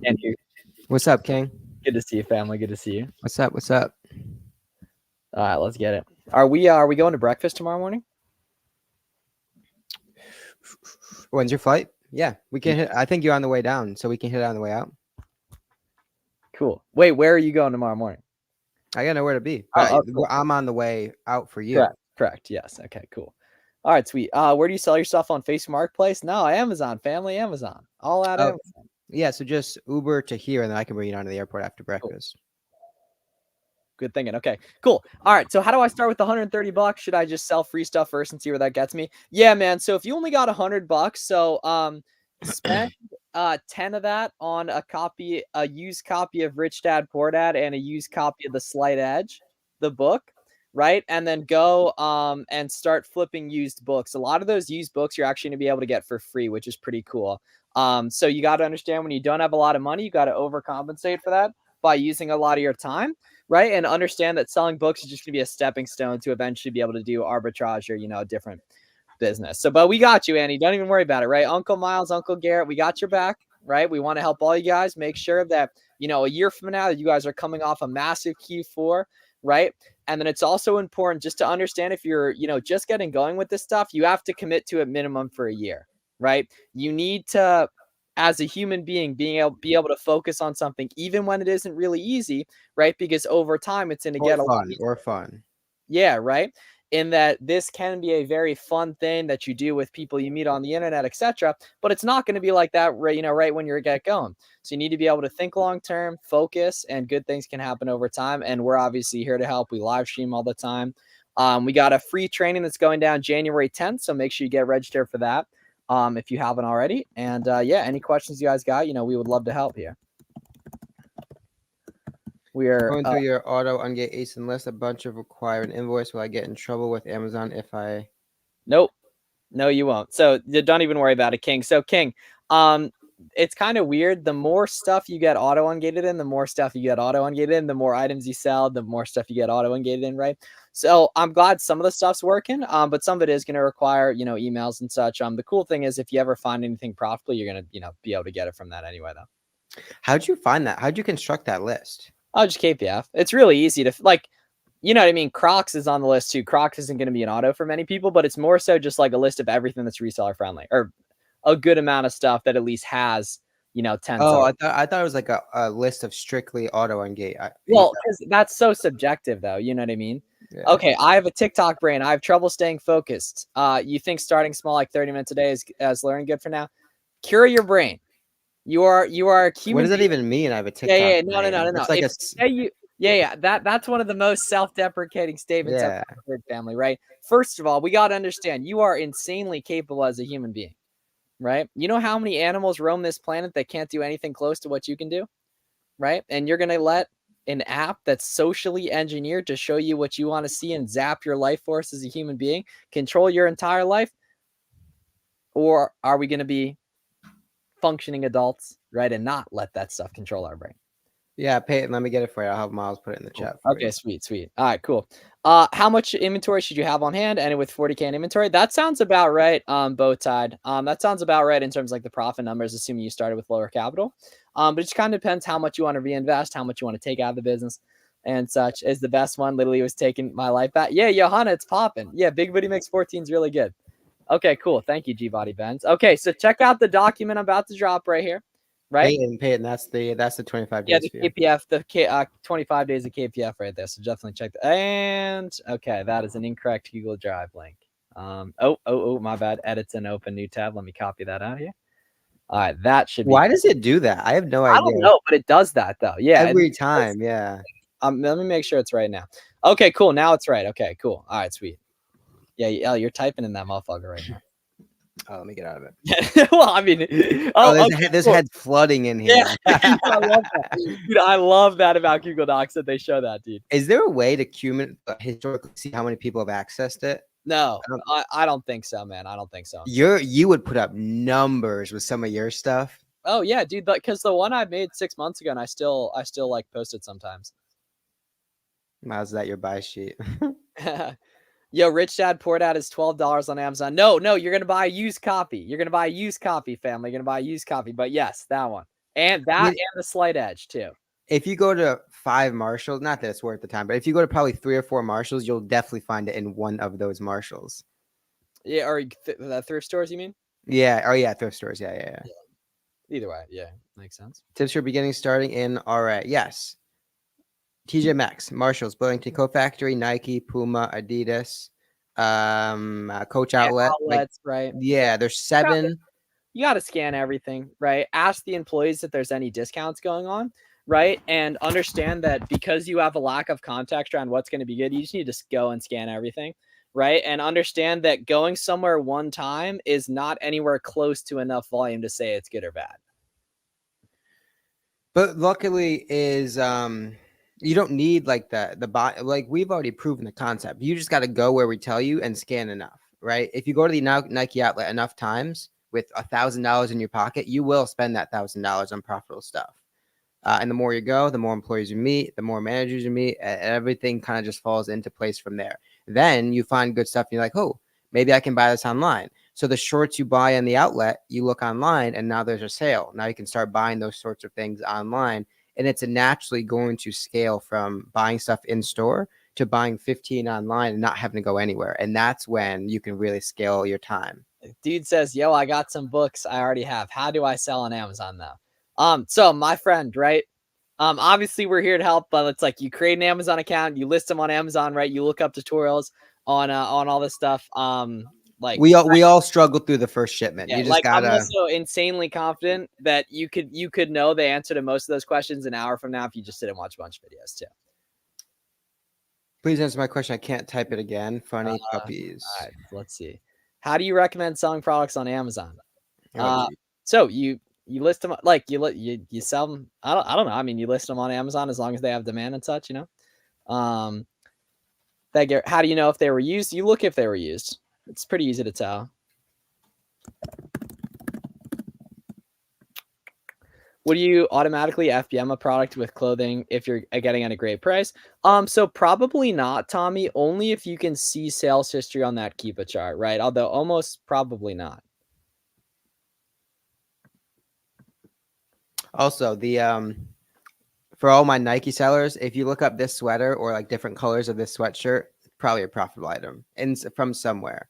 Can't hear. What's up, King? Good to see you, family. Good to see you. What's up? What's up? All right, let's get it. Are we going to breakfast tomorrow morning? When's your flight? Yeah, we can hit. I think you're on the way down, so we can hit it on the way out. Cool. Wait, where are you going tomorrow morning? I gotta know where to be, but cool. I'm on the way out for you. Correct. Yes. Okay. Cool. All right. Sweet. Where do you sell your stuff on Facebook Marketplace? No, Amazon. Family, Amazon. All out Amazon. Yeah. So just Uber to here, and then I can bring you down to the airport after breakfast. Cool. Good thinking. Okay, cool. All right. So how do I start with the $130? Should I just sell free stuff first and see where that gets me? Yeah, man. So if you only got $100, so spend 10 of that on a used copy of Rich Dad Poor Dad and a used copy of The Slight Edge, the book, right? And then go and start flipping used books. A lot of those used books you're actually gonna be able to get for free, which is pretty cool. So you got to understand when you don't have a lot of money, you got to overcompensate for that by using a lot of your time, right? And understand that selling books is just gonna be a stepping stone to eventually be able to do arbitrage or a different business. So, but we got you, Annie. Don't even worry about it, right? Uncle Miles, Uncle Garrett, we got your back, right? We want to help all you guys. Make sure that a year from now, you guys are coming off a massive Q4, right? And then it's also important just to understand if you're, just getting going with this stuff, you have to commit to a minimum for a year, right? You need to, as a human being, be able to focus on something, even when it isn't really easy, right? Because over time, it's going to get a lot or fun. Yeah, right. In that this can be a very fun thing that you do with people you meet on the internet, etc. But it's not going to be like that, right when you're get going. So you need to be able to think long term, focus, and good things can happen over time. And we're obviously here to help. We live stream all the time. We got a free training that's going down January 10th, so make sure you get registered for that if you haven't already. And yeah, any questions you guys got, we would love to help here. We are going through your auto ungate ace and list a bunch of require an invoice. Will I get in trouble with Amazon if I? Nope. No, you won't. So don't even worry about it, King. So King, it's kind of weird. The more stuff you get auto ungated in, the more stuff you get auto ungated in, the more items you sell, the more stuff you get auto ungated in, right? So I'm glad some of the stuff's working, but some of it is going to require, emails and such. The cool thing is if you ever find anything profitable, you're going to, be able to get it from that anyway, though. How'd you find that? How'd you construct that list? Oh, just KPF. It's really easy to you know what I mean? Crocs is on the list too. Crocs isn't going to be an auto for many people, but it's more so just like a list of everything that's reseller friendly or a good amount of stuff that at least has, 10. Oh, I thought it was like a list of strictly auto ungate. Well, because that's so subjective though. You know what I mean? Yeah. Okay. I have a TikTok brain. I have trouble staying focused. You think starting small, like 30 minutes a day is learning good for now? Cure your brain. You are a human. What does that even mean? I have a TikTok. Yeah. No. It's like Yeah. That's one of the most self-deprecating statements I've ever heard, family, right? First of all, we got to understand you are insanely capable as a human being, right? You know how many animals roam this planet that can't do anything close to what you can do, right? And you're going to let an app that's socially engineered to show you what you want to see and zap your life force as a human being control your entire life? Or are we going to be functioning adults, right, and not let that stuff control our brain? Yeah, Peyton, let me get it for you. I'll have Miles put it in the chat. Okay, sweet. All right, cool. How much inventory should you have on hand? And with 40K in inventory, that sounds about right. Bowtied. That sounds about right in terms of like the profit numbers, assuming you started with lower capital. But it just kind of depends how much you want to reinvest, how much you want to take out of the business, and such. Is the best one literally was taking my life back. Yeah, Johanna, it's popping. Yeah, Big Booty Mix 14 is really good. Okay, cool. Thank you, G Body Benz. Okay, so check out the document I'm about to drop right here. Right? Peyton, that's the 25 days. Yeah, the KPF, the 25 days of KPF right there. So definitely check that. And okay, that is an incorrect Google Drive link. Oh, my bad. Edits and open new tab. Let me copy that out here. All right, that should be. Why does it do that? I have no idea. I don't know, but it does that though. Yeah, every time. Yeah. Let me make sure it's right now. Okay, cool. Now it's right. Okay, cool. All right, sweet. Yeah, you're typing in that motherfucker right now. Oh, let me get out of it. Well, I mean, there's heads flooding in here. Yeah, I love that. Dude, I love that about Google Docs that they show that, dude. Is there a way to historically see how many people have accessed it? No, I don't think so, man. I don't think so. You would put up numbers with some of your stuff. Oh yeah, dude. Because the one I made 6 months ago, and I still like post it sometimes. How's that your buy sheet? Yo, Rich Dad Poor Dad is $12 on Amazon. No, you're gonna buy a used copy. You're gonna buy a used copy, family. You're gonna buy a used copy. But yes, that one. And that and the slight edge too. If you go to 5 Marshalls, not that it's worth the time, but if you go to probably 3 or 4 Marshalls, you'll definitely find it in one of those Marshalls. Yeah, or the thrift stores, you mean? Yeah. Oh, yeah. Thrift stores. Yeah. Either way, yeah, makes sense. Tips for beginning starting in RA. Yes. TJ Maxx, Marshalls, Burlington Coat Factory, Nike, Puma, Adidas, Coach Outlet. Outlets, right? Yeah, there's 7. You got to scan everything, right? Ask the employees if there's any discounts going on, right? And understand that because you have a lack of context around what's going to be good, you just need to go and scan everything, right? And understand that going somewhere one time is not anywhere close to enough volume to say it's good or bad. But luckily is you don't need like like we've already proven the concept. You just got to go where we tell you and scan enough, right? If you go to the Nike outlet enough times with $1,000 in your pocket, you will spend that $1,000 on profitable stuff. And the more you go, the more employees you meet, the more managers you meet, and everything kind of just falls into place from there. Then you find good stuff and you're like, oh, maybe I can buy this online. So the shorts you buy in the outlet, you look online and now there's a sale. Now you can start buying those sorts of things online. And it's naturally going to scale from buying stuff in store to buying 15 online and not having to go anywhere. And that's when you can really scale your time. Dude says, yo, I got some books I already have. How do I sell on Amazon though? So my friend, right? Obviously we're here to help, but it's like you create an Amazon account, you list them on Amazon, right? You look up tutorials on all this stuff. Like we all struggled through the first shipment. Yeah, you just gotta. I'm also insanely confident that you could know the answer to most of those questions an hour from now if you just sit and watch a bunch of videos too. Please answer my question. I can't type it again. Funny puppies. All right, let's see. How do you recommend selling products on Amazon? Oh, So you list them, like you sell them. I don't know. I mean, you list them on Amazon as long as they have demand and such, you know. How do you know if they were used? You look if they were used. It's pretty easy to tell. Would you automatically FBM a product with clothing if you're getting at a great price? So probably not, Tommy, only if you can see sales history on that Keepa chart, right? Although almost probably not. Also, the for all my Nike sellers, if you look up this sweater or like different colors of this sweatshirt, probably a profitable item and from somewhere.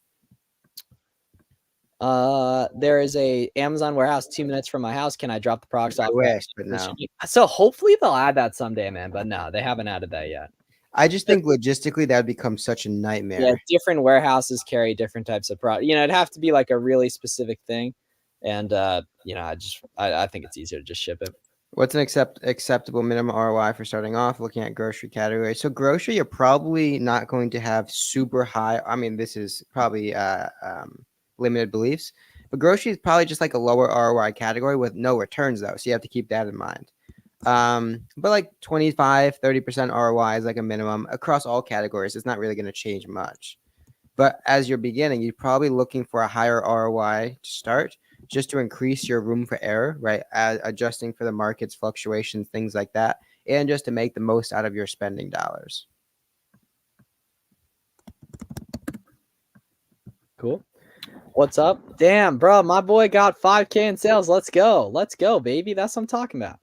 There is a Amazon warehouse 2 minutes from my house. Can I drop the products off? I wish, but no. So hopefully they'll add that someday, man. But no, they haven't added that yet. I just think logistically that would become such a nightmare. Yeah, different warehouses carry different types of product. You know, it'd have to be like a really specific thing. And you know, I think it's easier to just ship it. What's an acceptable minimum ROI for starting off looking at grocery category? So grocery, you're probably not going to have super high. I mean, this is probably limited beliefs, but grocery is probably just like a lower ROI category with no returns though. So you have to keep that in mind. But like 25-30% ROI is like a minimum across all categories. It's not really going to change much. But as you're beginning, you're probably looking for a higher ROI to start just to increase your room for error, right? Adjusting for the market's fluctuations, things like that, and just to make the most out of your spending dollars. Cool. What's up? Damn, bro, my boy got 5K in sales. Let's go. Let's go, baby. That's what I'm talking about.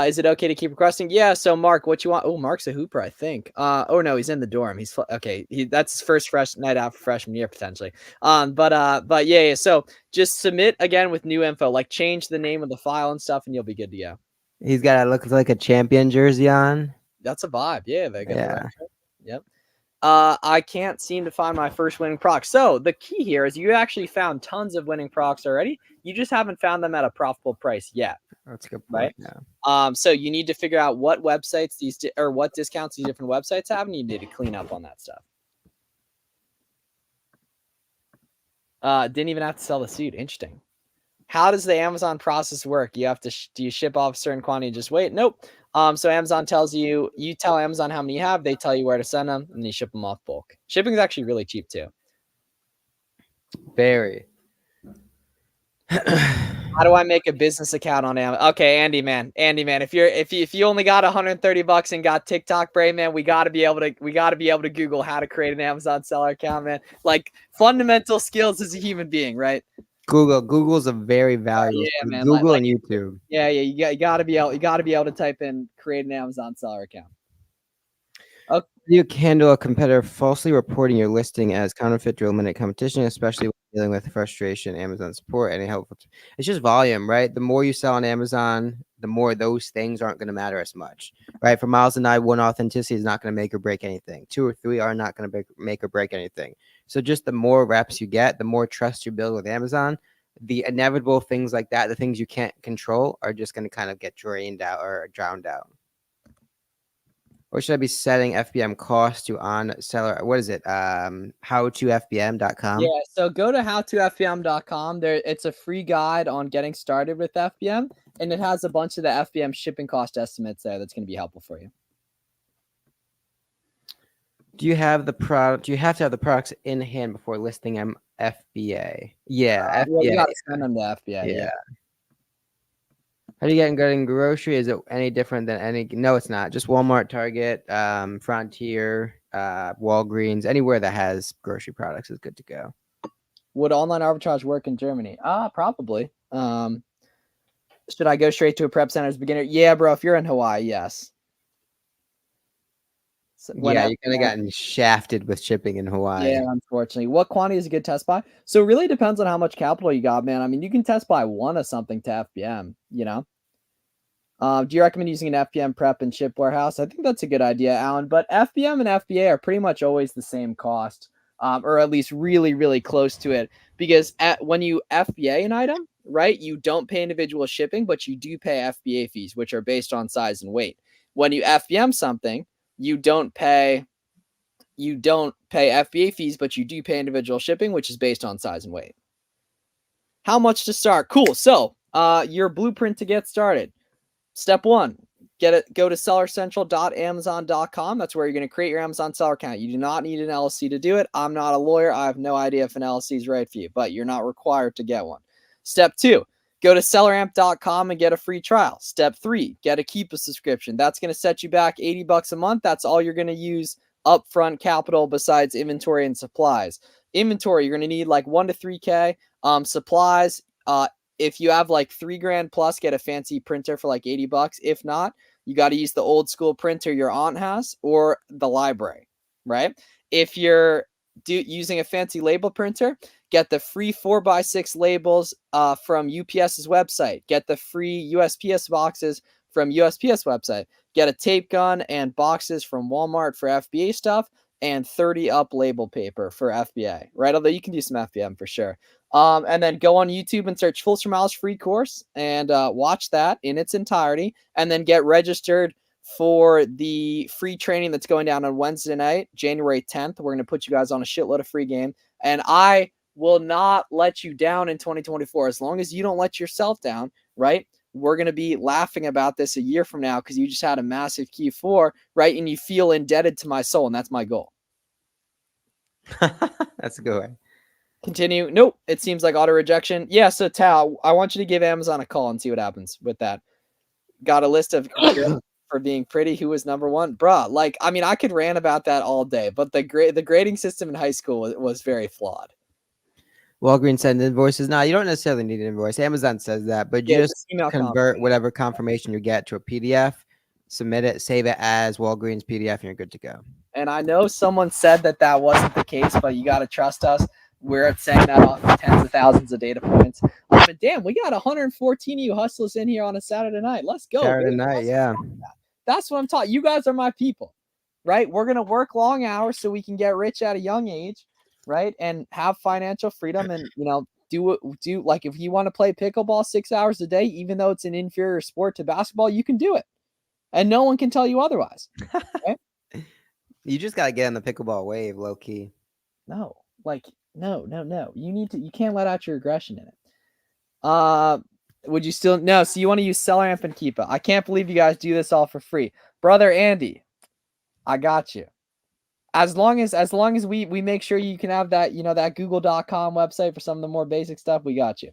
Is it okay to keep requesting? Yeah. So Mark, what you want? Oh, Mark's a hooper, I think. Oh no, he's in the dorm. He's okay. That's his first fresh night out for freshman year potentially. But yeah. So just submit again with new info, like change the name of the file and stuff, and you'll be good to go. He's got to look like a champion jersey on. That's a vibe. Yeah. They got Yep. I can't seem to find my first winning proc. So the key here is you actually found tons of winning procs already. You just haven't found them at a profitable price yet. That's a good point. Right. Yeah. So you need to figure out what websites or what discounts these different websites have, and you need to clean up on that stuff. Didn't even have to sell the suit. Interesting. How does the Amazon process work? You have to do you ship off a certain quantity and just wait? Nope. So Amazon tells you tell Amazon how many you have, they tell you where to send them, and you ship them off bulk. Shipping is actually really cheap too. Very. How do I make a business account on Amazon? Okay, Andy, man, if you only got $130 and got TikTok brain, man, we got to be able to Google how to create an Amazon seller account, man. Like fundamental skills as a human being, right? Google's a very valuable. Yeah, man. Google and YouTube. Yeah, you gotta be able to type in create an Amazon seller account. Okay. You can handle a competitor falsely reporting your listing as counterfeit to eliminate competition, especially when dealing with frustration, Amazon support, any helpful. It's just volume, right? The more you sell on Amazon, the more those things aren't going to matter as much, right? For Miles and I, one, authenticity is not going to make or break anything. 2 or 3 are not going to make or break anything. So just the more reps you get, the more trust you build with Amazon. The inevitable things like that, the things you can't control, are just going to kind of get drained out or drowned out. Or should I be setting FBM cost to on seller? What is it? Howtofbm.com. Yeah, so go to howtofbm.com. It's a free guide on getting started with FBM, and it has a bunch of the FBM shipping cost estimates there that's going to be helpful for you. Do you have the product? Do you have to have the products in hand before listing them? FBA. Yeah, Well, you FBA. got to send them to FBA. Yeah. How do you get in grocery? Is it any different than any? No, it's not. Just Walmart, Target, Frontier, Walgreens, anywhere that has grocery products is good to go. Would online arbitrage work in Germany? Probably. Should I go straight to a prep center as a beginner? Yeah, bro. If you're in Hawaii, yes. So Yeah, you kind of gotten shafted with shipping in Hawaii. Yeah, unfortunately. What quantity is a good test buy? So it really depends on how much capital you got, man. I mean, you can test buy one of something to FBM, you know? Do you recommend using an FBM prep and ship warehouse? I think that's a good idea, Alan. But FBM and FBA are pretty much always the same cost, or at least really, really close to it. Because when you FBA an item, right, you don't pay individual shipping, but you do pay FBA fees, which are based on size and weight. When you FBM something, you don't pay FBA fees, but you do pay individual shipping, which is based on size and weight. How much to start? Cool. So, your blueprint to get started. Step 1, go to sellercentral.amazon.com. That's where you're going to create your Amazon seller account. You do not need an LLC to do it. I'm not a lawyer. I have no idea if an LLC is right for you, but you're not required to get one. Step 2, go to selleramp.com and get a free trial. Step 3, get a Keepa subscription. That's going to set you back $80 a month. That's all you're going to use upfront capital besides inventory and supplies. Inventory, you're going to need like 1 to 3K. Supplies, if you have like $3,000 plus, get a fancy printer for like $80. If not, you got to use the old school printer your aunt has or the library, right? If you're using a fancy label printer, get the free 4x6 labels from UPS's website. Get the free USPS boxes from USPS website. Get a tape gun and boxes from Walmart for FBA stuff and 30 up label paper for FBA, right? Although you can do some FBM for sure. And then go on YouTube and search Full Miles free course and watch that in its entirety. And then get registered for the free training that's going down on Wednesday night, January 10th. We're going to put you guys on a shitload of free game. And I will not let you down in 2024 as long as you don't let yourself down, right? We're going to be laughing about this a year from now because you just had a massive Q4, right? And you feel indebted to my soul, and that's my goal. That's a good way. Continue. Nope. It seems like auto rejection. Yeah. So Tao, I want you to give Amazon a call and see what happens with that. Got a list of for being pretty. Who was number one, bruh? Like, I mean, I could rant about that all day, but the grading system in high school was very flawed. Walgreens send invoices. No, you don't necessarily need an invoice. Amazon says that, but just convert whatever confirmation you get to a PDF, submit it, save it as Walgreens PDF, and you're good to go. And I know someone said that wasn't the case, but you got to trust us. We're saying that on tens of thousands of data points. But damn, we got 114 of you hustlers in here on a Saturday night. Let's go. Saturday night, yeah. That's what I'm talking. You guys are my people, right? We're going to work long hours so we can get rich at a young age, right? And have financial freedom and, do like if you want to play pickleball 6 hours a day, even though it's an inferior sport to basketball, you can do it. And no one can tell you otherwise. Right? You just got to get on the pickleball wave, low key. No, you can't let out your aggression in it. Would you still no? So you want to use SellerAmp and Keepa? I can't believe you guys do this all for free, brother Andy. I got you. As long as we make sure you can have that that Google.com website for some of the more basic stuff, we got you.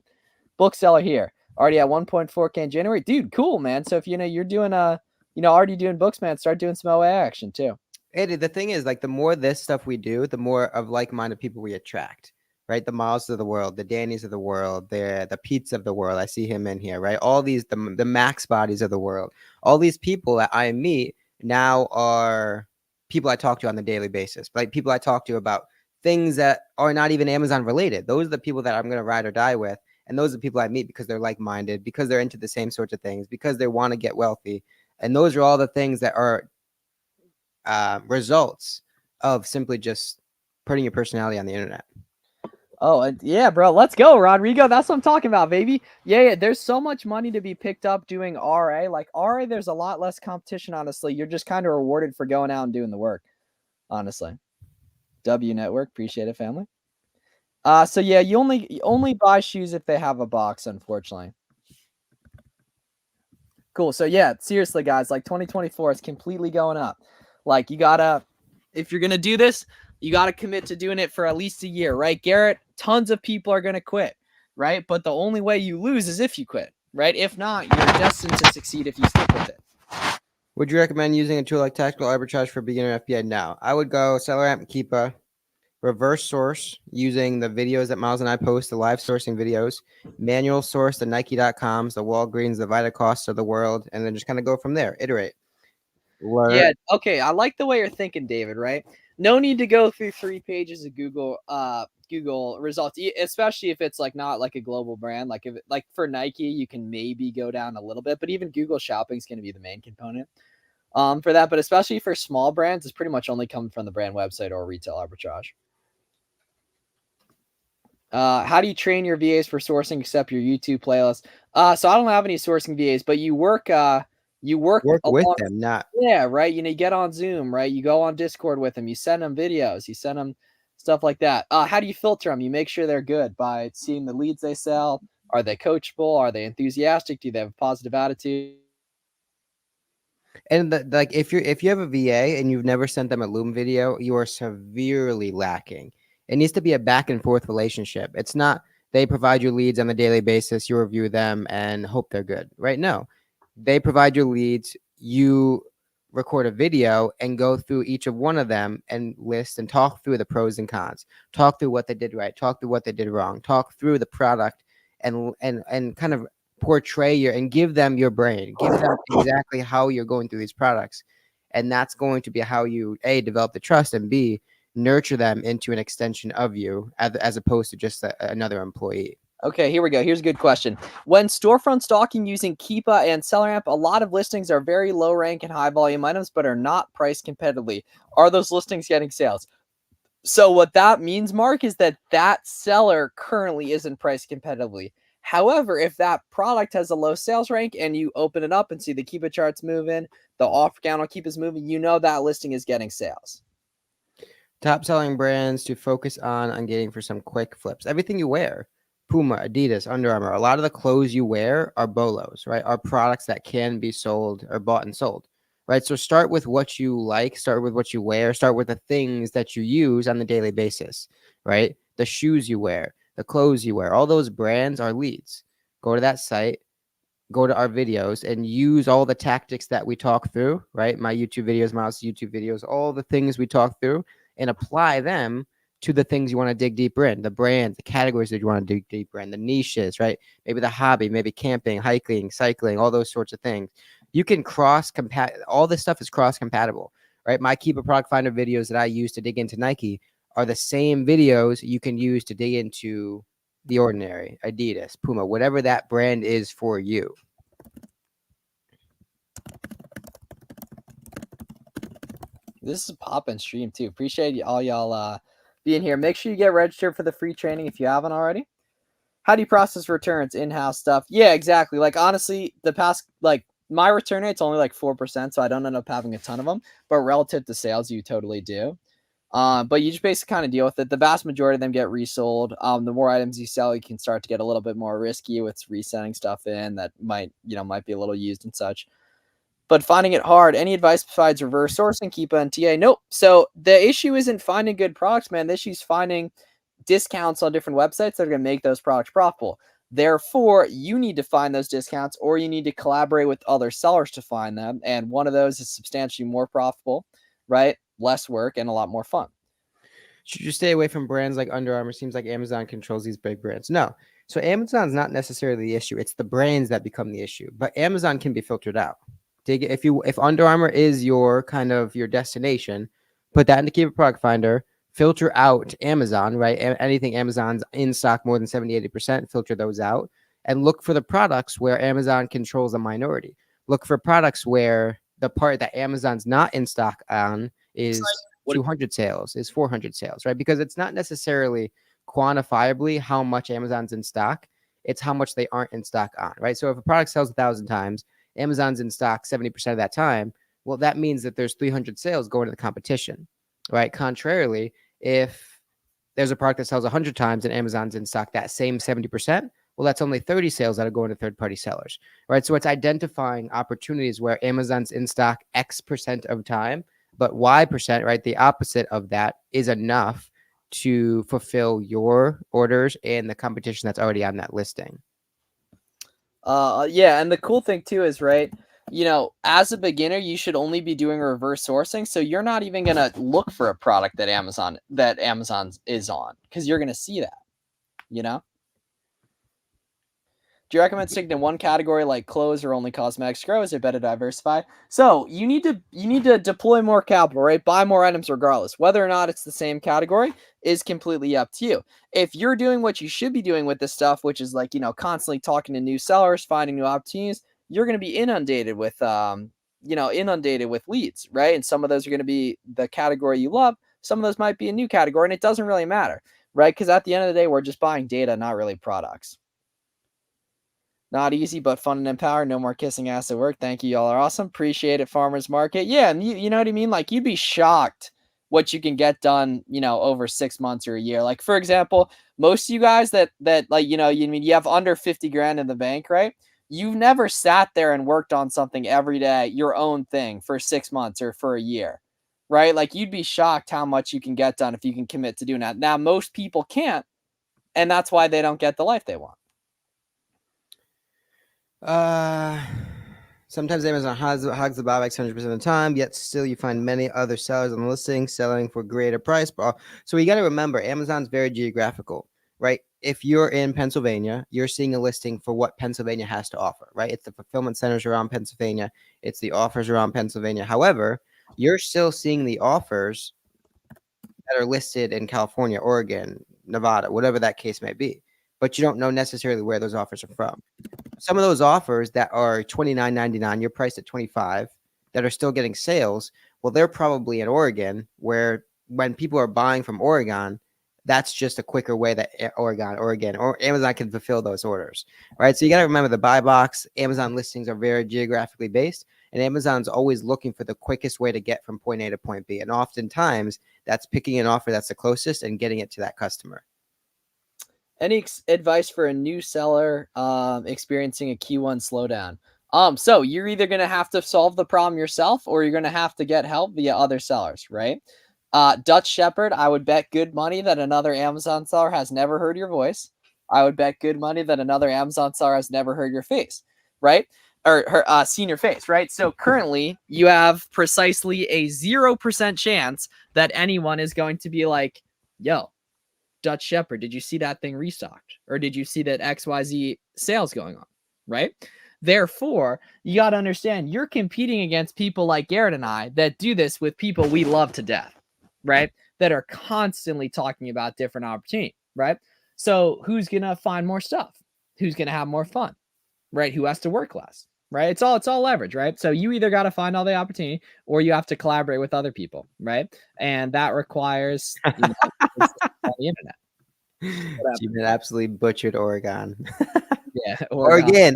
Bookseller here already at 1.4K in January, dude. Cool, man. So if you're doing already doing books, man, start doing some OA action too. Eddie, the thing is, like, the more this stuff we do, the more of like-minded people we attract, right? The Miles of the world, the Danny's of the world, the Pete's of the world. I see him in here, right? All these the Max bodies of the world. All these people that I meet now are people I talk to on a daily basis, like people I talk to about things that are not even Amazon related. Those are the people that I'm going to ride or die with. And those are the people I meet because they're like-minded, because they're into the same sorts of things, because they want to get wealthy. And those are all the things that are results of simply just putting your personality on the internet. Oh, yeah, bro. Let's go, Rodrigo. That's what I'm talking about, baby. Yeah, there's so much money to be picked up doing RA. Like RA, there's a lot less competition, honestly. You're just kind of rewarded for going out and doing the work, honestly. W Network, appreciate it, family. So yeah, you only buy shoes if they have a box, unfortunately. Cool. So yeah, seriously, guys, like 2024 is completely going up. Like you gotta, if you're gonna do this, you gotta commit to doing it for at least a year, right? Garrett, tons of people are gonna quit, right? But the only way you lose is if you quit, right? If not, you're destined to succeed if you stick with it. Would you recommend using a tool like tactical arbitrage for beginner FBA? Now, I would go SellerAmp, Keepa, reverse source using the videos that Miles and I post, the live sourcing videos, manual source, the Nike.coms, the Walgreens, the Vitacosts of the world, and then just kind of go from there, iterate. Learn. Yeah. Okay. I like the way you're thinking, David. Right? No need to go through 3 pages of Google results, especially if it's like not like a global brand. Like if like for Nike, you can maybe go down a little bit, but even Google Shopping is going to be the main component for that. But especially for small brands, it's pretty much only coming from the brand website or retail arbitrage. How do you train your VAs for sourcing except your YouTube playlist? So I don't have any sourcing VAs, but you work Work with along. them, not. Yeah, right. You get on Zoom, right? You go on Discord with them. You send them videos. You send them stuff like that. How do you filter them? You make sure they're good by seeing the leads they sell. Are they coachable? Are they enthusiastic? Do they have a positive attitude? And like if you have a VA and you've never sent them a Loom video, you are severely lacking. It needs to be a back and forth relationship. It's not they provide you leads on a daily basis, you review them and hope they're good. Right? No. They provide you leads, you record a video and go through each of one of them and list and talk through the pros and cons. Talk through what they did right, talk through what they did wrong, talk through the product and kind of portray your and give them your brain, give them exactly how you're going through these products. And that's going to be how you A, develop the trust, and B, nurture them into an extension of you as opposed to just another employee. Okay, here we go. Here's a good question. When storefront stalking using Keepa and SellerAmp, a lot of listings are very low rank and high volume items, but are not priced competitively. Are those listings getting sales? So what that means, Mark, is that seller currently isn't priced competitively. However, if that product has a low sales rank and you open it up and see the Keepa charts moving, the offer count on Keepa is moving, you know that listing is getting sales. Top selling brands to focus on getting for some quick flips. Everything you wear, Puma, Adidas, Under Armour, a lot of the clothes you wear are bolos, right? Are products that can be sold or bought and sold, right? So start with what you like, start with what you wear, start with the things that you use on the daily basis, right? The shoes you wear, the clothes you wear, all those brands are leads. Go to that site, go to our videos and use all the tactics that we talk through, right? My YouTube videos, Miles' YouTube videos, all the things we talk through and apply them to the things you want to dig deeper in, the brands, the categories that you want to dig deeper in, the niches, right? Maybe the hobby, maybe camping, hiking, cycling, all those sorts of things. You can all this stuff is cross compatible, right? My Keep a Product Finder videos that I use to dig into Nike are the same videos you can use to dig into The Ordinary, Adidas, Puma, whatever that brand is for you. This is a pop-in stream too. Appreciate all y'all being here. Make sure you get registered for the free training if you haven't already. How do you process returns? In-house stuff. Yeah, exactly. Like honestly, the past like my return rate's only like 4%, so I don't end up having a ton of them. But relative to sales, you totally do. But you just basically kind of deal with it. The vast majority of them get resold. The more items you sell, you can start to get a little bit more risky with resetting stuff in that might be a little used and such. But finding it hard. Any advice besides reverse sourcing, Keepa and TA? Nope. So the issue isn't finding good products, man. The issue is finding discounts on different websites that are going to make those products profitable. Therefore, you need to find those discounts or you need to collaborate with other sellers to find them. And one of those is substantially more profitable, right? Less work and a lot more fun. Should you stay away from brands like Under Armour? Seems like Amazon controls these big brands. No. So Amazon's not necessarily the issue. It's the brands that become the issue. But Amazon can be filtered out. If Under Armour is your kind of your destination, put that into Keyword Product Finder, filter out Amazon, right? Anything Amazon's in stock more than 70, 80%, filter those out and look for the products where Amazon controls a minority. Look for products where the part that Amazon's not in stock on is 200 sales, is 400 sales, right? Because it's not necessarily quantifiably how much Amazon's in stock. It's how much they aren't in stock on, right? So if a product sells 1,000 times, Amazon's in stock 70% of that time, well, that means that there's 300 sales going to the competition, right? Contrarily, if there's a product that sells 100 times and Amazon's in stock that same 70%, well, that's only 30 sales that are going to third-party sellers, right? So it's identifying opportunities where Amazon's in stock X percent of time, but Y percent, right? The opposite of that is enough to fulfill your orders and the competition that's already on that listing. Yeah, and the cool thing too is, right, you know, as a beginner, you should only be doing reverse sourcing. So you're not even gonna look for a product that Amazon's is on, because you're gonna see that, you know. Do you recommend sticking to one category like clothes or only cosmetics grow? Is it better to diversify? So you need to deploy more capital, right? Buy more items regardless. Whether or not it's the same category is completely up to you. If you're doing what you should be doing with this stuff, which is like, you know, constantly talking to new sellers, finding new opportunities, you're going to be inundated with inundated with leads, right? And some of those are going to be the category you love. Some of those might be a new category, and it doesn't really matter, right? Because at the end of the day, we're just buying data, not really products. Not easy, but fun and empowering. No more kissing ass at work. Thank you. Y'all are awesome. Appreciate it, farmers market. Yeah, and you know what I mean? Like, you'd be shocked what you can get done, you know, over 6 months or a year. Like, for example, most of you guys that like, you know, you have under 50 grand in the bank, right? You've never sat there and worked on something every day, your own thing, for 6 months or for a year, right? Like, you'd be shocked how much you can get done if you can commit to doing that. Now, most people can't, and that's why they don't get the life they want. Sometimes Amazon hogs the buybacks 100% of the time, yet still you find many other sellers on the listing selling for greater price. So you got to remember, Amazon's very geographical, right? If you're in Pennsylvania, you're seeing a listing for what Pennsylvania has to offer, right? It's the fulfillment centers around Pennsylvania. It's the offers around Pennsylvania. However, you're still seeing the offers that are listed in California, Oregon, Nevada, whatever that case may be, but you don't know necessarily where those offers are from. Some of those offers that are $29.99, you're priced at $25, that are still getting sales, well, they're probably in Oregon, where when people are buying from Oregon, that's just a quicker way that Oregon or Amazon can fulfill those orders, right? So you got to remember the buy box. Amazon listings are very geographically based, and Amazon's always looking for the quickest way to get from point A to point B. And oftentimes that's picking an offer that's the closest and getting it to that customer. Any advice for a new seller experiencing a Q1 slowdown? So you're either going to have to solve the problem yourself, or you're going to have to get help via other sellers, right? Dutch Shepherd, I would bet good money that another Amazon seller has never heard your voice. I would bet good money that another Amazon seller has never heard your face, right? Or seen your face, right? So currently you have precisely a 0% chance that anyone is going to be like, yo, Dutch Shepherd, did you see that thing restocked? Or did you see that XYZ sales going on? Right? Therefore, you got to understand you're competing against people like Garrett and I that do this with people we love to death, right? That are constantly talking about different opportunity, right? So who's going to find more stuff? Who's going to have more fun, right? Who has to work less, right? It's all leverage, right? So you either got to find all the opportunity, or you have to collaborate with other people, right? And that requires on the internet. You've absolutely butchered Oregon. Yeah, Oregon.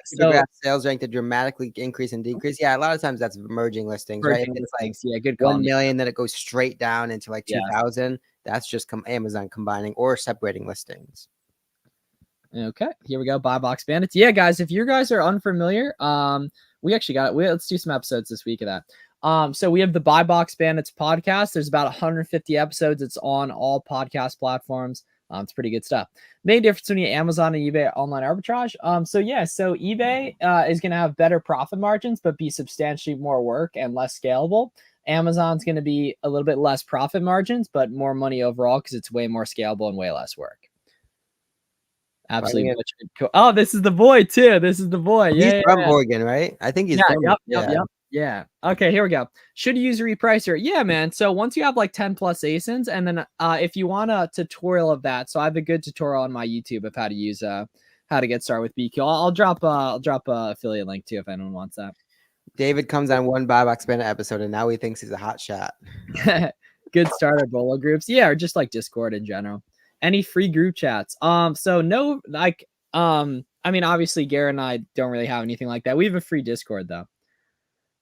So sales rank to dramatically increase and decrease. Yeah, a lot of times that's merging listings, right? If it's like yeah, good 1 million, then it goes straight down into like 2,000. That's just Amazon combining or separating listings. Okay, here we go. Buy box bandits. Yeah, guys, if you guys are unfamiliar, we actually got it. Let's do some episodes this week of that. So we have the Buy Box Bandits podcast. There's about 150 episodes. It's on all podcast platforms. It's pretty good stuff. Main difference between Amazon and eBay online arbitrage. So eBay is going to have better profit margins, but be substantially more work and less scalable. Amazon's going to be a little bit less profit margins, but more money overall because it's way more scalable and way less work. Absolutely butchered. Cool. Oh, this is the boy too. This is the boy. He's Yeah, from yeah. Oregon, right? I think he's from. Yep. Yeah. Okay, here we go. Should you use a repricer? Yeah, man. So once you have like 10 plus ASINs, and then if you want a tutorial of that, so I have a good tutorial on my YouTube of how to use how to get started with BQ. I'll drop a affiliate link too if anyone wants that. David comes on one Buy Box Bandit episode, and now he thinks he's a hot shot. Good starter bolo groups, yeah, or just like Discord in general. Any free group chats? So no, like, I mean, obviously, Garrett and I don't really have anything like that. We have a free Discord though.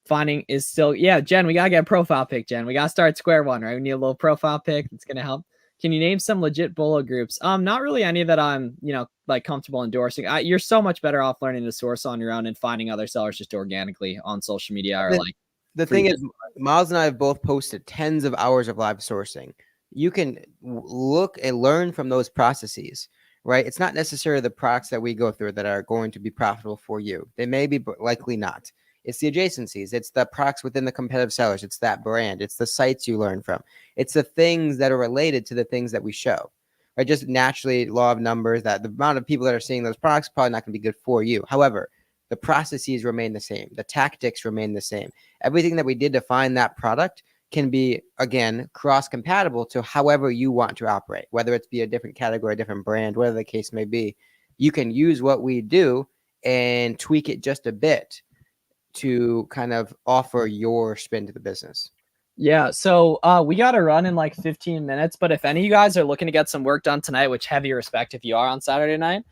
Finding is still, yeah, Jen, we gotta get a profile pic, Jen. We gotta start square one, right? We need a little profile pic that's gonna help. Can you name some legit bolo groups? Not really any that I'm, like comfortable endorsing. You're so much better off learning to source on your own and finding other sellers just organically on social media or like. The thing is, Miles and I have both posted tens of hours of live sourcing. You can look and learn from those processes, right? It's not necessarily the products that we go through that are going to be profitable for you. They may be, but likely not. It's the adjacencies. It's the products within the competitive sellers. It's that brand. It's the sites you learn from. It's the things that are related to the things that we show. Right? Just naturally, law of numbers, that the amount of people that are seeing those products probably not going to be good for you. However, the processes remain the same. The tactics remain the same. Everything that we did to find that product can be, again, cross-compatible to however you want to operate, whether it's be a different category, a different brand, whatever the case may be. You can use what we do and tweak it just a bit to kind of offer your spin to the business. Yeah, so we got to run in like 15 minutes, but if any of you guys are looking to get some work done tonight, which heavy respect if you are on Saturday night,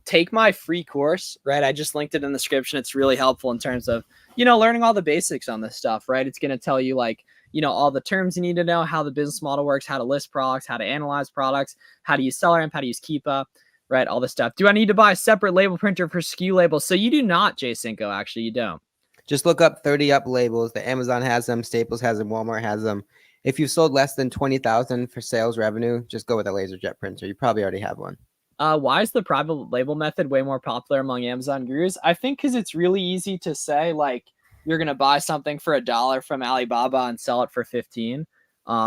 take my free course, right? I just linked it in the description. It's really helpful in terms of, learning all the basics on this stuff, right? It's going to tell you like, all the terms you need to know, how the business model works, how to list products, how to analyze products, how to use SellerAmp, how to use Keepa, right? All this stuff. Do I need to buy a separate label printer for SKU labels? So you do not, Jay Cinco, actually, you don't. Just look up 30 Up labels. The Amazon has them, Staples has them, Walmart has them. If you've sold less than 20,000 for sales revenue, just go with a LaserJet printer. You probably already have one. Why is the private label method way more popular among Amazon gurus? I think because it's really easy to say, like, you're going to buy something for $1 from Alibaba and sell it for 15,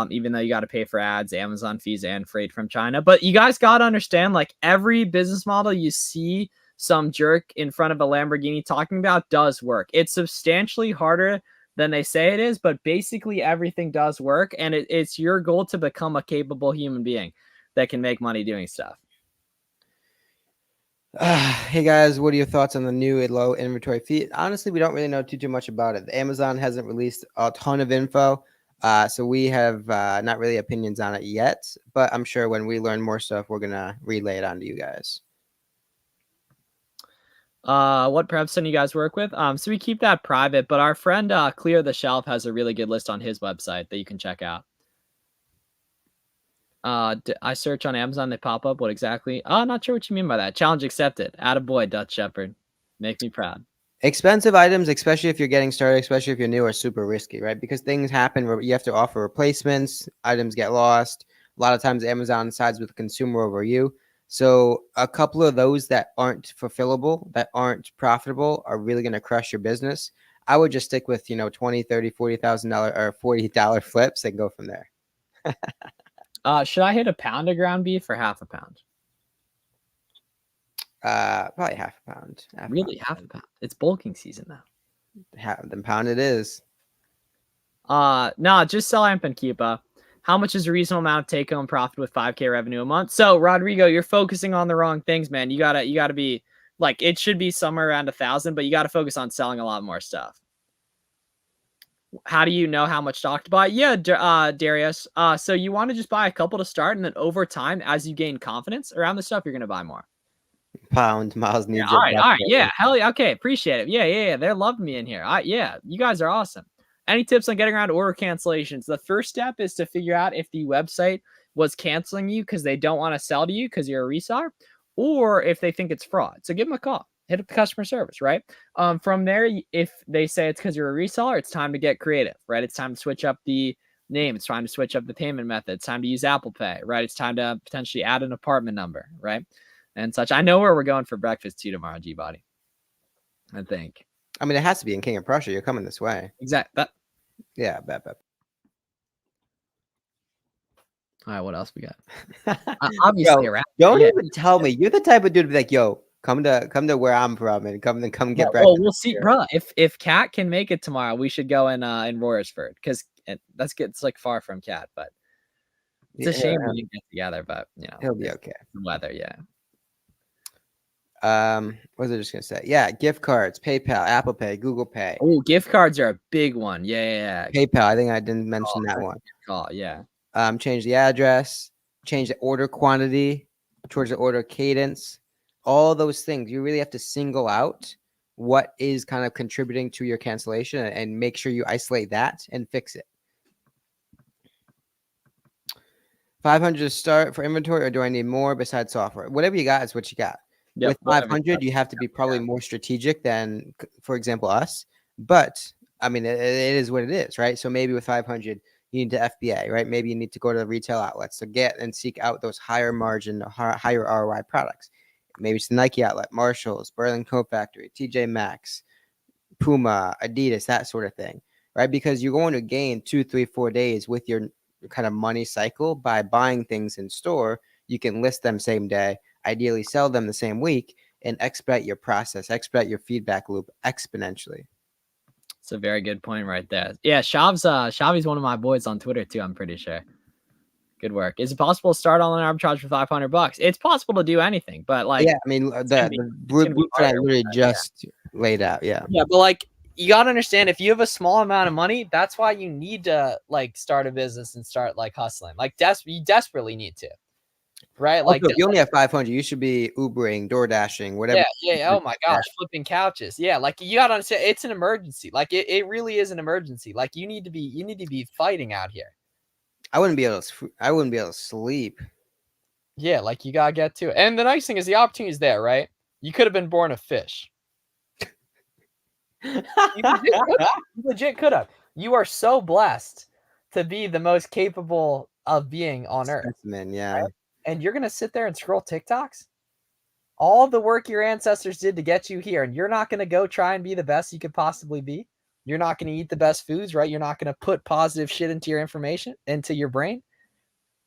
even though you got to pay for ads, Amazon fees, and freight from China. But you guys got to understand, like, every business model you see some jerk in front of a Lamborghini talking about does work. It's substantially harder than they say it is, but basically everything does work. And it's your goal to become a capable human being that can make money doing stuff. Hey guys, what are your thoughts on the new low inventory fee? Honestly, we don't really know too much about it. Amazon hasn't released a ton of info, so we have not really opinions on it yet. But I'm sure when we learn more stuff, we're gonna relay it on to you guys. What prep center you guys work with? So we keep that private, but our friend Clear the Shelf has a really good list on his website that you can check out. I search on Amazon, they pop up. What exactly? Not sure what you mean by that. Challenge accepted. Attaboy, Dutch Shepherd. Make me proud. Expensive items, especially if you're getting started, especially if you're new, are super risky, right? Because things happen where you have to offer replacements, items get lost. A lot of times Amazon sides with the consumer over you. So a couple of those that aren't fulfillable, that aren't profitable, are really going to crush your business. I would just stick with, $20, $30, $40,000 or $40 flips and go from there. Should I hit a pound of ground beef or half a pound? Probably half a pound. Really, half a pound? It's bulking season now. Half the pound it is. No, just sell amp and Keepa. How much is a reasonable amount of take-home profit with 5K revenue a month? So, Rodrigo, you're focusing on the wrong things, man. You gotta be like, it should be somewhere around 1,000, but you gotta focus on selling a lot more stuff. How do you know how much stock to buy? Yeah, Darius. So you want to just buy a couple to start, and then over time, as you gain confidence around the stuff, you're gonna buy more. Pound Miles needs it. All right, yeah, hell yeah, okay, appreciate it. Yeah, they're loving me in here. Yeah, you guys are awesome. Any tips on getting around order cancellations? The first step is to figure out if the website was canceling you because they don't want to sell to you because you're a reseller, or if they think it's fraud. So give them a call. Hit up the customer service, right? From there, if they say it's because you're a reseller, it's time to get creative, right? It's time to switch up the name. It's time to switch up the payment method. It's time to use Apple Pay, right? It's time to potentially add an apartment number, right? And such. I know where we're going for breakfast too tomorrow, G-Body. I think. I mean, it has to be in King of Prussia. You're coming this way. Exactly. Yeah, bet. All right, what else we got? Obviously, Bro, around don't yeah. even tell me. You're the type of dude to be like, yo, come to where I'm from and come Yeah, get well, breakfast we'll see, here. bro. If Cat can make it tomorrow, we should go in Royersford because it's like far from Cat, but it's a shame we didn't get together. But He'll be it's okay. the weather, yeah. What was I just gonna say? Yeah, gift cards, PayPal, Apple Pay, Google Pay. Oh, gift cards are a big one. Yeah. PayPal, I think I didn't mention that one. Call, yeah. Change the address, change the order quantity towards the order cadence. All those things you really have to single out what is kind of contributing to your cancellation and make sure you isolate that and fix it. 500 to start for inventory, or do I need more besides software? Whatever you got is what you got. Yep, With 500, you have to be probably more strategic than, for example, us. But I mean, it is what it is, right? So maybe with 500, you need to FBA, right? Maybe you need to go to the retail outlets to get and seek out those higher margin, higher ROI products. Maybe it's the Nike outlet, Marshalls, Berlin Coat Factory, TJ Maxx, Puma, Adidas, that sort of thing, right? Because you're going to gain 2, 3, 4 days with your kind of money cycle by buying things in store. You can list them same day, ideally sell them the same week, and expedite your process, expedite your feedback loop exponentially. It's a very good point right there. Yeah, Shavi's one of my boys on Twitter too, I'm pretty sure. Good work. Is it possible to start on an arbitrage for $500? It's possible to do anything, but like, yeah, I mean, the blueprint I literally just laid out. Yeah, but like, you gotta understand, if you have a small amount of money, that's why you need to like start a business and start like hustling. Like, you desperately need to, right? Like, if you only have 500, you should be Ubering, Door Dashing, whatever. yeah. Oh my gosh, flipping couches. Yeah, like, you gotta understand, it's an emergency. Like, it really is an emergency. Like, you need to be fighting out here. I wouldn't be able to sleep. Yeah, like, you gotta get to it. And the nice thing is the opportunity is there, right? You could have been born a fish. You legit could have. You are so blessed to be the most capable of being on earth. Yeah. Right? And you're gonna sit there and scroll TikToks? All the work your ancestors did to get you here, and you're not gonna go try and be the best you could possibly be? You're not gonna eat the best foods, right? You're not gonna put positive shit into your information, into your brain,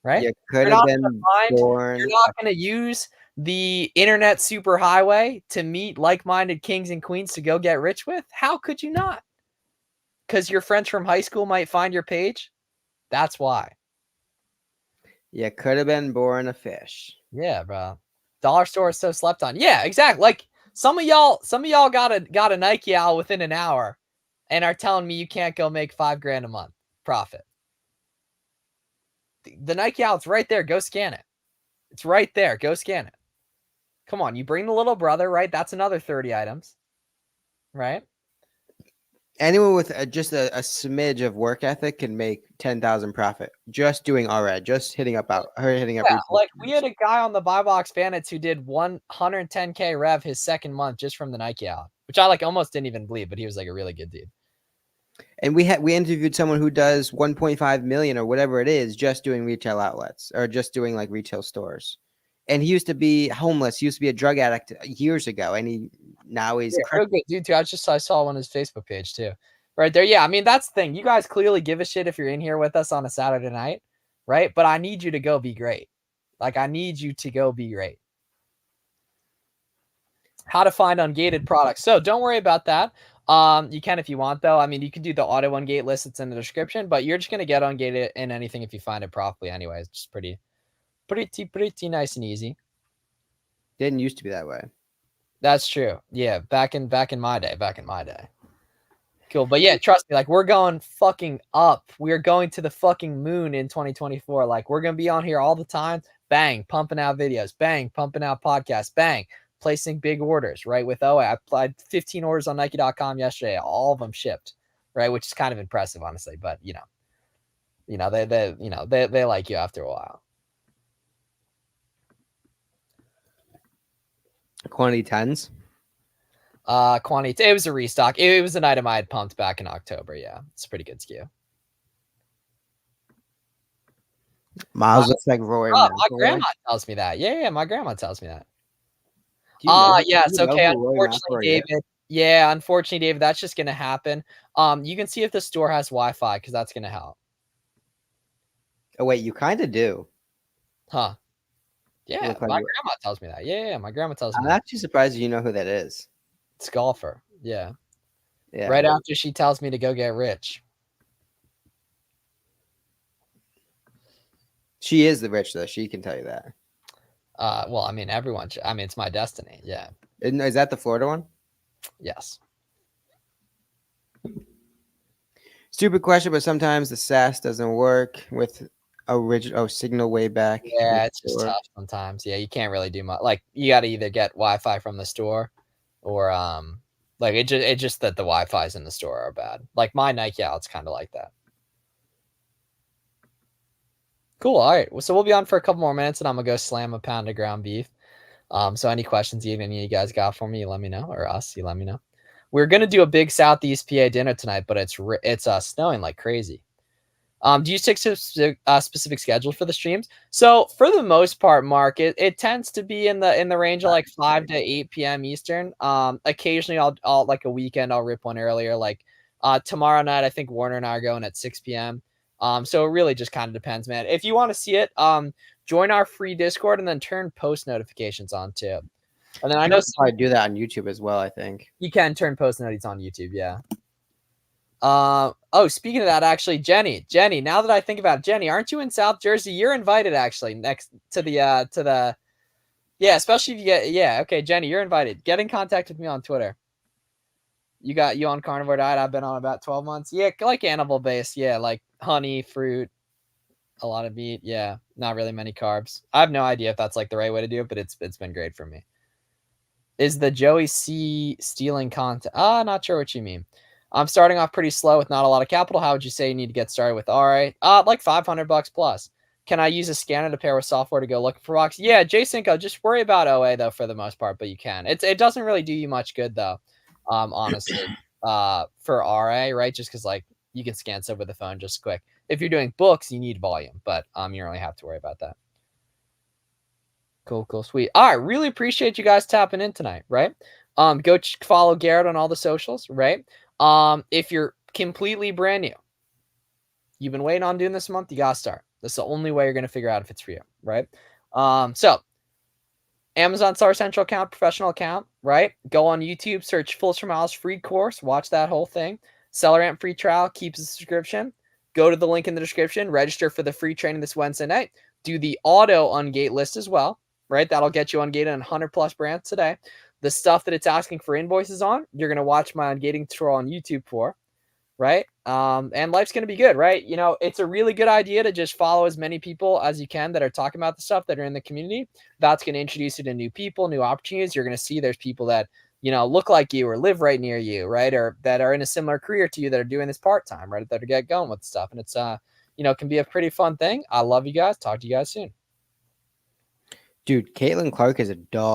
right? You could You're have not been born. you're not gonna use the internet superhighway to meet like-minded kings and queens to go get rich with? How could you not? Because your friends from high school might find your page? That's why. You could have been born a fish. Yeah, bro. Dollar store is so slept on. Yeah, exactly. Like, some of y'all got a Nike owl within an hour and are telling me you can't go make $5,000 a month profit. The Nike owl's right there. Go scan it. It's right there. Go scan it. Come on, you bring the little brother, right? That's another 30 items, right? Anyone with just a smidge of work ethic can make 10,000 profit just doing already, just hitting up. Like, we had a guy on the Buy Box Bandits who did 110K rev his second month just from the Nike owl, which I like almost didn't even believe, but he was like a really good dude. And we interviewed someone who does 1.5 million or whatever it is just doing retail outlets or just doing like retail stores. And he used to be homeless. He used to be a drug addict years ago, and now he's real good dude too. I saw on his Facebook page too, right there. Yeah, I mean, that's the thing. You guys clearly give a shit if you're in here with us on a Saturday night, right? But I need you to go be great. Like, I need you to go be great. How to find ungated products. So don't worry about that. You can if you want, though. I mean, you can do the auto ungate list. It's in the description, but you're just gonna get ungated in anything if you find it properly. Anyway, it's just pretty nice and easy. Didn't used to be that way. That's true. Yeah, back in my day. Cool. But yeah, trust me, like, we're going fucking up. We're going to the fucking moon in 2024. Like, we're gonna be on here all the time. Bang, pumping out videos. Bang, pumping out podcasts. Bang, placing big orders, right? With OA. I applied 15 orders on Nike.com yesterday. All of them shipped, right? Which is kind of impressive, honestly. But they like you after a while. Quantity 10s. Quantity. It was a restock. It was an item I had pumped back in October. Yeah, it's a pretty good skew. Miles looks like Roy. My grandma tells me that. Yeah, my grandma tells me that. Yes. Okay. Unfortunately, David, Yeah, unfortunately, David, that's just gonna happen. You can see if the store has Wi-Fi because that's gonna help. Oh wait, you kind of do. Huh? Yeah, Look like my you. grandma tells me that. Yeah, my grandma tells me I'm that. actually surprised you know who that is. It's golfer. Yeah. Right Yeah, after she tells me to go get rich. she is the rich though. She can tell you that. Well, I mean, everyone. I mean, it's my destiny. Yeah. Is that the Florida one? Yes. Stupid question, but sometimes the SAS doesn't work with original signal way back in the Yeah, it's just store. tough sometimes. Yeah, you can't really do much. Like, you got to either get Wi-Fi from the store, or like it just that the Wi-Fi's in the store are bad. Like my Nike Out's kind of like that. Cool. All right. Well, so we'll be on for a couple more minutes, and I'm gonna go slam a pound of ground beef. So any questions even any of you guys got for me, you let me know, or us, you let me know. We're gonna do a big Southeast PA dinner tonight, but it's snowing like crazy. Do you stick to specific schedule for the streams? So for the most part, Mark, it tends to be in the range of like 5 to 8 p.m. Eastern. Occasionally I'll like a weekend I'll rip one earlier. Like tomorrow night, I think Warner and I are going at 6 p.m. So it really just kind of depends, man. If you want to see it, join our free Discord and then turn post notifications on too. And then I You know can probably do that on YouTube as well. I think. you can turn post notifications on YouTube, yeah. Oh, speaking of that, actually, Jenny, now that I think about it, Jenny, aren't you in South Jersey? You're invited actually next to the yeah, especially if you get okay, Jenny, you're invited. Get in contact with me on Twitter. You on carnivore diet? I've been on about 12 months. Yeah, like animal based. Yeah, like honey, fruit, a lot of meat. Yeah, not really many carbs. I have no idea if that's like the right way to do it, but it's been great for me. Is the Joey C stealing content? Not sure what you mean. I'm starting off pretty slow with not a lot of capital. How would you say you need to get started with RA? Like $500 plus. Can I use a scanner to pair with software to go looking for rocks? Yeah, J-Synco, just worry about OA though for the most part, but you can. It doesn't really do you much good though, honestly, for RA, right? Just because like you can scan stuff with the phone just quick. If you're doing books, you need volume, but you don't really have to worry about that. Cool, sweet. All right, really appreciate you guys tapping in tonight, right? Go follow Garrett on all the socials, right? If you're completely brand new, you've been waiting on doing this a month, you gotta start. That's the only way you're gonna figure out if it's for you, right? So Amazon Star Central account, professional account, right? Go on YouTube, search Fools for Miles free course, watch that whole thing. Seller Amp free trial, keeps the subscription. Go to the link in the description, register for the free training this Wednesday night. Do the auto ungate list as well, right? That'll get you ungated on 100 plus brands today. The stuff that it's asking for invoices on, you're going to watch my ungating tutorial on YouTube for, right? And life's going to be good, right? You know, it's a really good idea to just follow as many people as you can that are talking about the stuff that are in the community. That's going to introduce you to new people, new opportunities. You're going to see there's people that, you know, look like you or live right near you, right? Or that are in a similar career to you that are doing this part-time, right? That are get going with stuff. And it's, you know, can be a pretty fun thing. I love you guys. Talk to you guys soon. Dude, Caitlin Clark is a dog.